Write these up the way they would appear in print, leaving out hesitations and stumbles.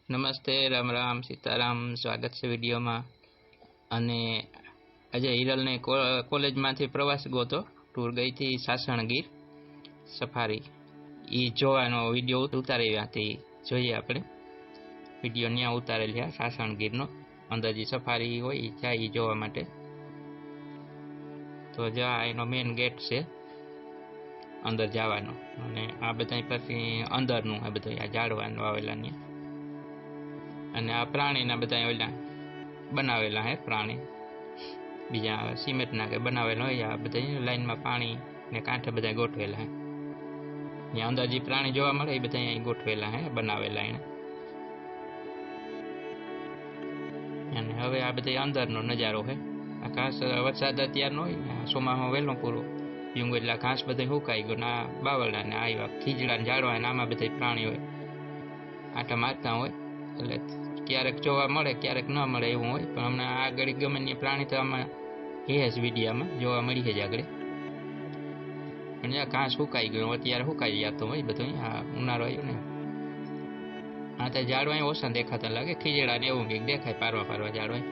નમસ્તે, રામ રામ, સીતારામ. સ્વાગત છે વિડીયોમાં. અને આજે હિરલને કોલેજમાંથી પ્રવાસ ગયો ટૂર ગઈ હતી સાસણગીર સફારી. એ જોવાનો વિડીયો ઉતારેલા હતી. જોઈએ આપણે વિડીયો ત્યાં ઉતારેલ છે સાસણગીરનો. અંદર જે સફારી હોય એ જાય જોવા માટે. તો જ્યાં એનો મેઇન ગેટ છે અંદર જવાનો. અને આ બધા પછી અંદરનું આ બધું આ ઝાડવાનું આવેલા ત્યાં. અને આ પ્રાણીના બધા ઓલા બનાવેલા હે પ્રાણી બીજા સિમેન્ટના કે બનાવેલા હોય. આ બધા લાઈનમાં પાણી ને કાંઠે બધા ગોઠવેલા હે. ત્યાં અંદર જે પ્રાણી જોવા મળે એ બધા અહીં ગોઠવેલા હે, બનાવેલા એને. અને હવે આ બધા અંદરનો નજારો છે. આ ઘાસ વરસાદ અત્યારનો હોય, ચોમાસું વહેલો પૂરો યુંગ એટલે ઘાસ બધું સુકાઈ ગયું. આ બાવળા ને આવ્યા ખીજડા ને ઝાડવા ને આમાં બધા પ્રાણી હોય, આટા મારતા હોય. એટલે ક્યારેક જોવા મળે ક્યારેક ન મળે એવું હોય. પણ હમણાં આગળ ગમે તે પ્રાણી તો આમાં છે જ વિડીયામાં જોવા મળી છે જ આગળ. પણ આ ઘાસ સુકાઈ ગયું, અત્યારે સુકાઈ જતો હોય બધું. આ ઉનાળો આવ્યો ને આ તો ઝાડવા ઓછા દેખાતા લાગે, ખીજડા ને એવું કંઈક દેખાય પારવા ઝાડવા.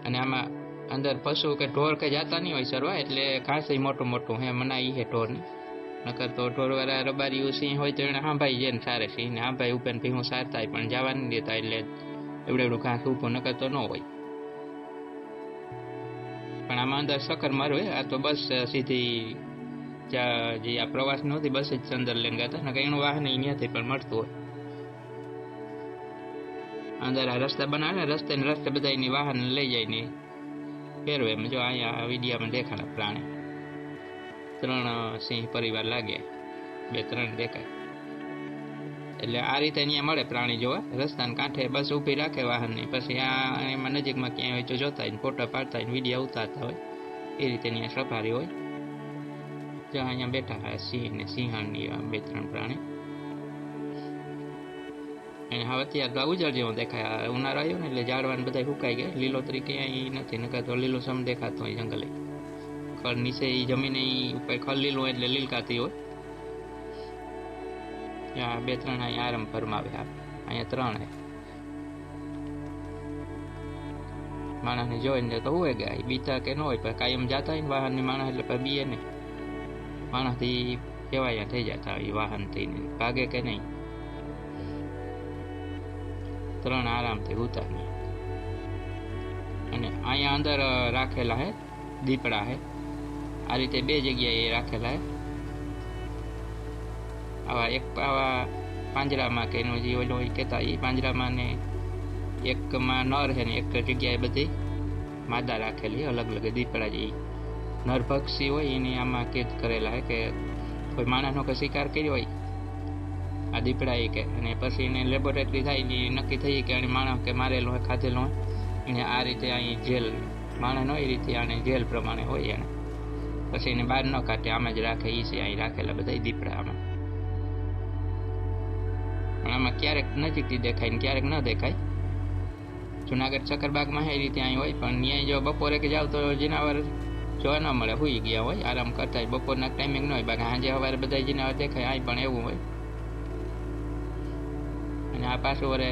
અને આમાં અંદર પશુ કે ઢોર કે જાતા નહીં હોય સરવા, એટલે ઘાસ મોટું મોટું હે મનાઈ છે ઢોરની. નકર તો ઢોરવાળા રબારીયું સિંહ હોય તો એને હાંભાઈ જાય ને સારે સિંહ ને હાંભાઈ ઉપર ભીહું સારતા હોય, પણ જવા નહીં દેતા. એટલે એવડું ઘાસ ઊભું નકર તો ન હોય. પણ આમાં અંદર સકર મારું હોય. આ તો બસ સીધી જે આ પ્રવાસ નહોતી બસ જ અંદર લઈને ગયા હતા. નકર એનું વાહન અહીંયાથી પણ મળતું હોય. અંદર આ રસ્તા બનાવે ને રસ્તે બધા એની વાહન લઈ જાય ને ફેરવે. એમ જો અહીંયા વિડીયામાં દેખાડા પ્રાણી 3 સિંહ પરિવાર લાગે, 2-3 દેખાય. એટલે આ રીતે અહીંયા મળે પ્રાણી જોવા. રસ્તાના કાંઠે બસ ઊભી રાખે વાહનની. પછી આ એમાં નજીકમાં ક્યાંય હોય તો જોતા હોય, ફોટા પાડતા હોય, વિડીયો ઉતારતા હોય. એ રીતે અહીંયા સફારી હોય. જો અહીંયા બેઠા હોય સિંહ ને સિંહણની 2-3 પ્રાણી. અને હવે અત્યારે તો ઉજળ જેવો દેખાય. ઉનાળો આવ્યો ને એટલે ઝાડવાને બધા સુકાઈ ગયા, લીલોતરી ક્યાંય નથી. નકર તો લીલુંછમ દેખાતું હોય જંગલે. ખડ નીચે એ જમીન ઉપર ખડ લીલું એટલે લીલકાતી હોય. ત્યાં 2-3 અહીંયા આરામ ફરમાવે. અહીંયા 3 હે. માણસને જોઈને તો હોય ગયા બીતા કે ન હોય, પણ કાયમ જતા હોય ને વાહનની માણસ એટલે પછી બીએ નહીં. માણસથી કેવાયા થઈ જતા હોય વાહન થઈને, ભાગે કે નહીં. 3 આરામથી ઉતાર. અને અહીંયા અંદર રાખેલા હે દીપડા હે. આ રીતે 2 જગ્યાએ રાખેલા હે. આવા પાંજરામાં કે એનો જે ઓલો કહેતા એ પાંજરામાં, ને એકમાં નર છે ને એક જગ્યાએ બધી માદા રાખેલી અલગ અલગ. દીપડા જે નર પક્ષી હોય એને આમાં કેદ કરેલા હે કે કોઈ માણસનો કે શિકાર કર્યો હોય આ દીપડા એ કે, અને પછી એને લેબોરેટરી થાય ને નક્કી થઈ કે એને માણસ કે મારેલો હોય ખાધેલો હોય એને આ રીતે અહીં જેલ માણસ હોય એ રીતે આને જેલ પ્રમાણે હોય એને. પછી એને બહાર ન કાઢે, આમ જ રાખે. એ છે અહીં રાખેલા બધા દીપડા આમાં. પણ આમાં ક્યારેક નજીકથી દેખાય ને ક્યારેક ન દેખાય. જુનાગઢ સકરબાગમાં એ રીતે અહીં હોય. પણ ત્યાં જો બપોરે કે જાવ તો જનાવર જોવા ન મળે, સુઈ ગયા હોય, આરામ કરતા હોય. બપોરના ટાઈમિંગ ન હોય, બાકી સાંજે સવારે બધા જનાવર દેખાય. અહીં પણ એવું હોય. અને આ પાછું વરે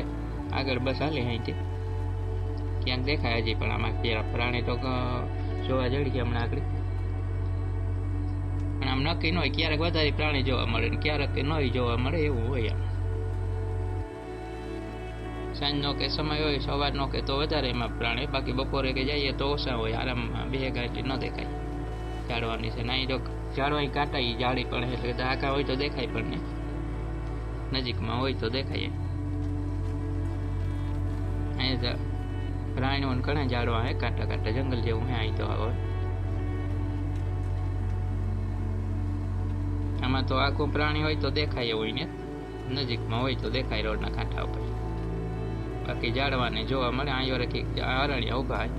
આગળ બસ હાલે અહીંથી ક્યાંક દેખાય હજી. પણ આમાં પ્રાણી તો જોવા જડી છે હમણાં આગળ. પણ આમ નક્કી ન હોય, ક્યારેક વધારે પ્રાણી જોવા મળે ને ક્યારેક ન જોવા મળે એવું હોય. આમ સાંજનો કે સમય હોય સવારનો કે તો વધારે એમાં પ્રાણી, બાકી બપોરે કે જઈએ તો ઓછા હોય. આરામ બેગા એટલે ન દેખાય ઝાડવાની છે. ના જો ઝાડવા કાંટા જાડી પણ એટલે આખા હોય તો દેખાય, પણ ને નજીકમાં હોય તો દેખાય. અહીં તો પ્રાણીઓ ઘણા ઝાડવા હે કાંટા જંગલ જેવું હે અહીં તો. હવે આમાં તો આખું પ્રાણી હોય તો દેખાય એવું ને, નજીકમાં હોય તો દેખાય રોડના કાંઠા ઉપર. બાકી ઝાડવાને જોવા મળે. અહીં હરણિયા ઉભા હોય,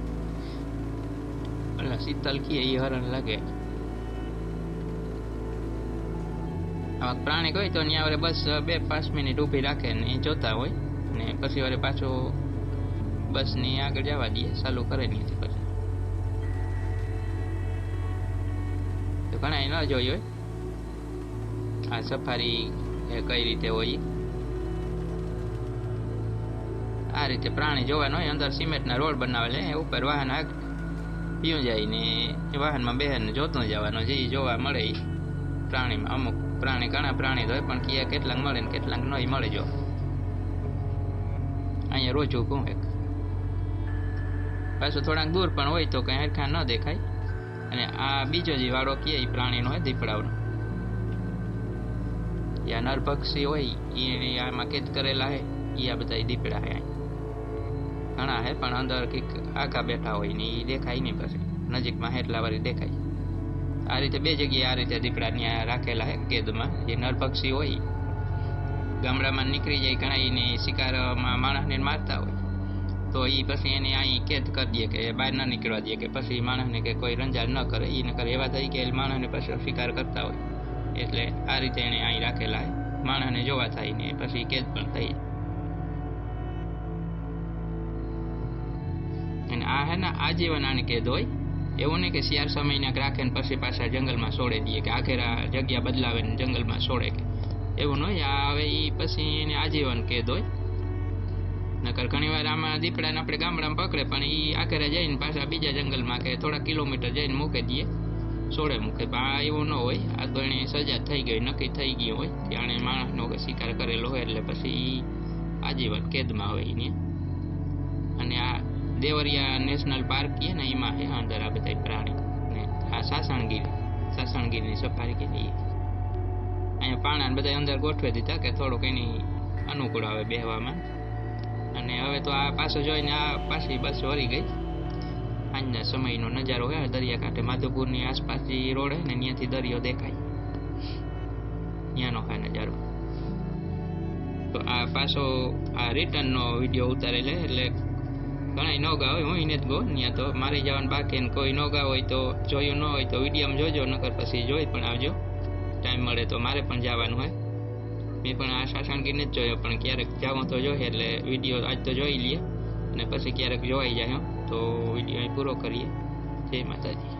એટલે શીતલ કીએ એ હરણ લાગે. આવા પ્રાણી હોય તો ત્યાં વરે બસ 2-5 મિનિટ ઊભી રાખે ને એ જોતા હોય, ને પછી વરે પાછું બસની આગળ જવા દઈએ, ચાલુ કરે નહીં. પછી તો ઘણા ન જોઈ હોય આ સફારી કઈ રીતે હોય. આ રીતે પ્રાણી જોવાનું હોય. અંદર સિમેન્ટના રોડ બનાવેલા છે, ઉપર વાહન પીવું જાય ને એ વાહનમાં બેહીને જોતું જવાનું. જે જોવા મળે એ પ્રાણીમાં અમુક પ્રાણી, ઘણા પ્રાણી તો હોય પણ ક્યાં કેટલાક મળે ને કેટલાક નહીં મળે. જો અહીંયા રોજ ઊભું એક પાછું થોડાક દૂર પણ હોય તો કંઈ હરખા ન દેખાય. અને આ બીજો જે વાળો કહે એ પ્રાણીનો હોય દીપડાનો. યા નર પક્ષી હોય એ આમાં કેદ કરેલા છે. એ આ બધા દીપડા છે. ઘણા છે પણ અંદર કંઈક આખા બેઠા હોય ને એ દેખાય નહીં. પછી નજીકમાં હેટલા વાળી દેખાય. આ રીતે બે જગ્યાએ આ રીતે દીપડા ત્યાં રાખેલા છે કેદમાં. જે નર પક્ષી હોય ગામડામાં નીકળી જાય, ઘણા એને શિકારમાં માણસને મારતા હોય તો એ પછી એને અહીં કેદ કરી દે કે બહાર ન નીકળવા દે, કે પછી માણસને કે કોઈ રંજાડ ન કરે. એને કરે એવા થઈ કે માણસને પછી શિકાર કરતા હોય. એટલે આ રીતે એને અહીં રાખેલા છે. માણસને જોવા થાય ને પછી કેદ પણ થઈ જાય. અને આ હે ને આજીવન આને કેદ હોય. એવું નહીં કે 4-6 મહિના રાખે ને પછી પાછા જંગલમાં છોડી દઈએ, કે આખેરા જગ્યા બદલાવે ને જંગલમાં છોડે, કે એવું ન હોય. આ હવે એ પછી એને આજીવન કેદ હોય. નકર ઘણી વાર આમાં દીપડાને આપણે ગામડામાં પકડે પણ એ આખરે જઈને પાછા બીજા જંગલમાં કે થોડા કિલોમીટર જઈને મૂકી દઈએ, છોડે મૂકે. પણ આ એવું ન હોય. આ તો એને સજા થઈ ગઈ, નક્કી થઈ ગયું હોય. જાણે માણસનો શિકાર કરેલો હોય એટલે પછી આજીવન કેદમાં હોય એને. અને આ દેવરિયા નેશનલ પાર્ક કહે ને એમાં છે અંદર આ બધા પ્રાણી. ને આ સાસણગીરની સફારી કીધી. અહીંયા પાણાને બધા અંદર ગોઠવી દીધા કે થોડુંક એની અનુકૂળ આવે બેહવામાં. અને હવે તો આ પાછો જોઈને આ પાછી બસ વળી ગઈ. આજના સમયનો નજારો હોય દરિયાકાંઠે માધવપુરની આસપાસ જે રોડ છે ને ત્યાંથી દરિયો દેખાય. ત્યાંનો હોય નજારો. તો આ પાછો આ રિટર્નનો વિડીયો ઉતારેલો એટલે ઘણા ન ગા હોય. હું એને જ ગો ત્યાં તો મારી જવાનું બાકી ને કોઈ ન ગા હોય તો જોયું ન હોય તો વિડીયોમાં જોજો, નકર પછી જોઈ પણ આવજો. ટાઈમ મળે તો મારે પણ જવાનું હોય. મેં પણ આ સાસણગીરને જ જોયો પણ ક્યારેક જાઉં તો જોઈએ. એટલે વિડીયો આજ તો જોઈ લઈએ અને પછી ક્યારેક જોવાઈ જાય તો વિડીયો અહીં પૂરો કરીએ. જય માતાજી.